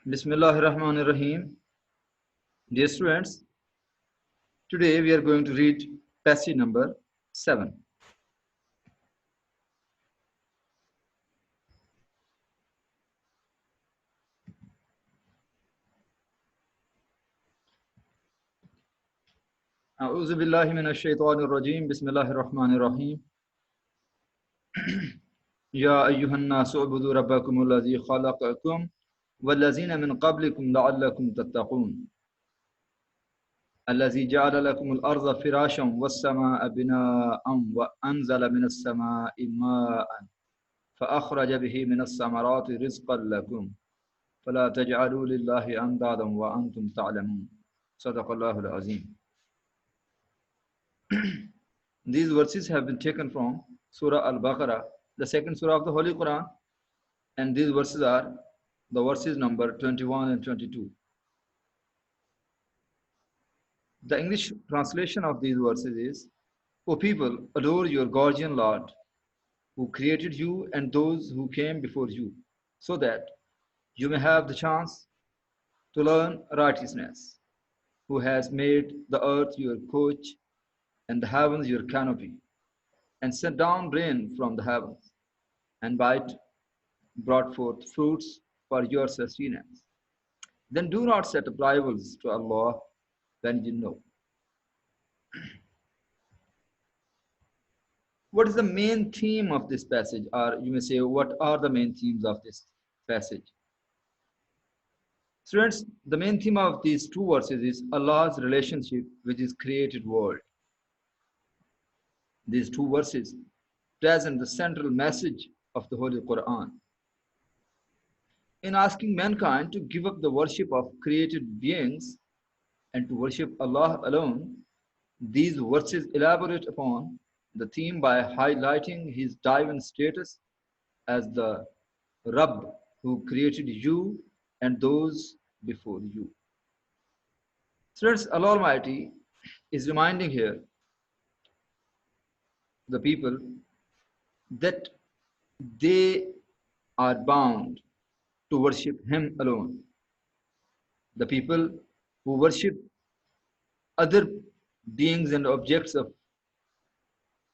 Bismillahirrahmanirrahim. Dear students, today we are going to read passage number 7. أعوذ بالله من الشيطان الرجيم. بسم الله الرحمن الرحيم. يا أيها الناس اعبدوا ربكم الذي خلقكم والذين من قبلكم لعلكم تتقون الذي جعل لكم الأرض فراشا والسماء بناء وأنزل من السماء ماء فأخرج به من الثمرات رزقا لكم فلا تجعلوا لله أندادا وأنتم تعلمون صدق الله العظيم. These verses have been taken from Surah Al-Baqarah, the second surah of the Holy Quran, and these verses are the verses number 21 and 22. The English translation of these verses is, O people, adore your guardian Lord, who created you and those who came before you, so that you may have the chance to learn righteousness, who has made the earth your coach and the heavens your canopy, and sent down rain from the heavens, and by it brought forth fruits for your sustenance. Then do not set up rivals to Allah when you know. What is the main theme of this passage? Or you may say, what are the main themes of this passage? Students, the main theme of these two verses is Allah's relationship with His created world. These two verses present the central message of the Holy Quran. In asking mankind to give up the worship of created beings and to worship Allah alone, these verses elaborate upon the theme by highlighting His divine status as the Rabb who created you and those before you. Students, Allah Almighty is reminding here the people that they are bound to worship Him alone. The people who worship other beings and objects of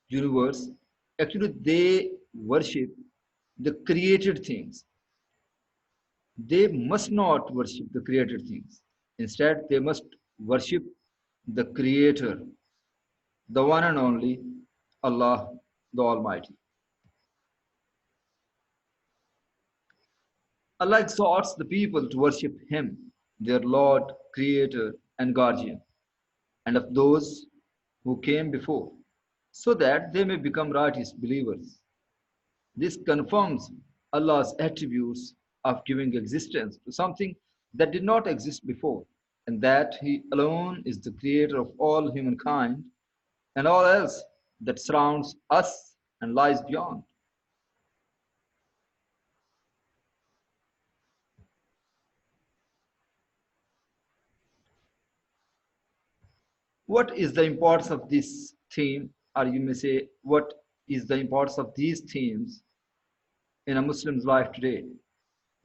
universe, actually they worship the created things. They must not worship the created things. Instead, they must worship the Creator, the one and only Allah, the Almighty. Allah exhorts the people to worship Him, their Lord, Creator, and Guardian, and of those who came before, so that they may become righteous believers. This confirms Allah's attributes of giving existence to something that did not exist before, and that He alone is the creator of all humankind and all else that surrounds us and lies beyond. What is the importance of this theme, or you may say, what is the importance of these themes in a Muslim's life today?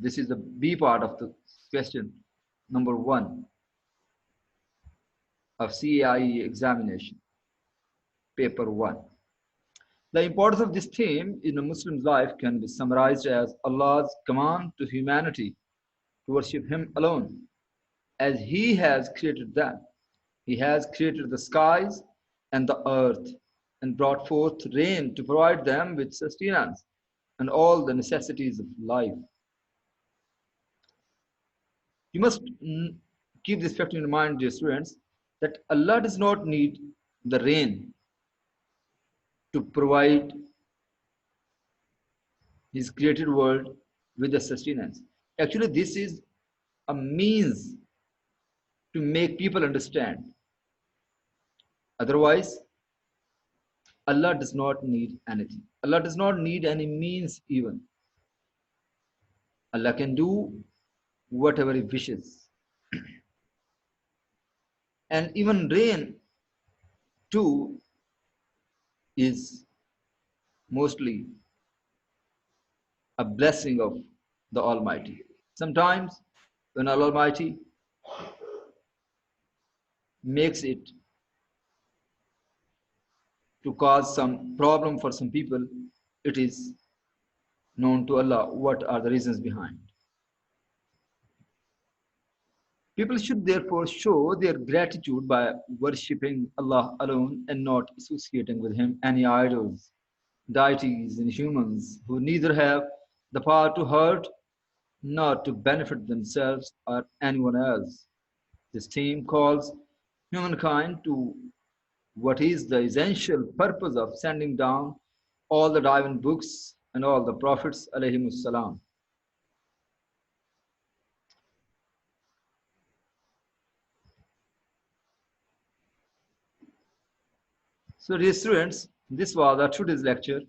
This is the B part of the question, number 1 of CAIE examination, paper 1. The importance of this theme in a Muslim's life can be summarized as Allah's command to humanity to worship Him alone, as He has created them. He has created the skies and the earth and brought forth rain to provide them with sustenance and all the necessities of life. You must keep this fact in mind, dear students, that Allah does not need the rain to provide His created world with the sustenance. Actually, this is a means to make people understand. Otherwise, Allah does not need anything. Allah does not need any means even. Allah can do whatever He wishes. And even rain too is mostly a blessing of the Almighty. Sometimes When Allah Almighty makes it to cause some problem for some people, it is known to Allah what are the reasons behind. People should therefore show their gratitude by worshipping Allah alone and not associating with Him any idols, deities, and humans who neither have the power to hurt nor to benefit themselves or anyone else. This theme calls humankind to what is the essential purpose of sending down all the divine books and all the prophets alayhimus salam. So dear students, this was our today's lecture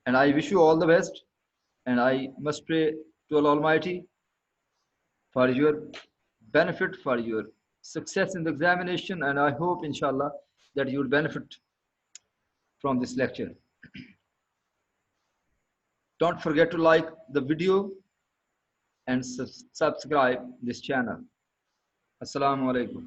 and I wish you all the best and I must pray to Allah Almighty for your benefit, for your success in the examination and I hope inshallah that you will benefit from this lecture. Don't forget to like the video and subscribe this channel. Assalamu alaikum.